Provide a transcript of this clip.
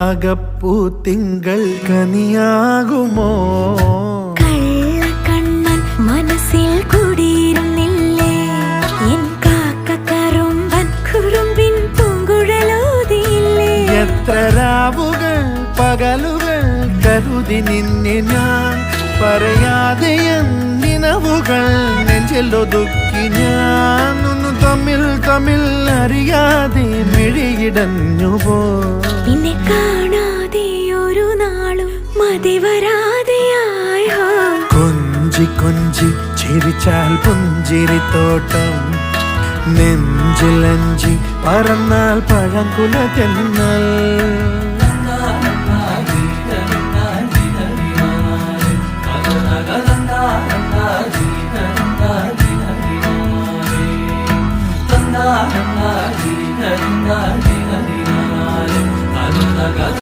അകപ്പൂ തിങ്കൾ കനിയാകുമോ കള്ളക്കണ്ണൻ മനസ്സിൽ കുടിയിരുന്നില്ലേ എൻ കാക്കക്കറുമ്പൻ കുറുമ്പിൻ പൂങ്കുഴലോതിയില്ലേ എത്ര രാവുകൾ പകലുകൾ കരുതി നിന്നെ ഞാൻ പറയാതെ നിനവുകൾ നെഞ്ചിലൊതുക്കി ഞാൻ ഒന്ന് തമ്മിൽ തമ്മിൽ അറിയാതെ മിഴിയിടഞ്ഞുപോ നിന്നെ കാണാതെ ഒരു നാളും മതി വരാതെയായോ കൊഞ്ചി കൊഞ്ചി ചിരിച്ചാൽ പുഞ്ചിരിത്തോട്ടം നെഞ്ചിലഞ്ചി പറന്നാൽ പഴങ്കുല തെന്നൽ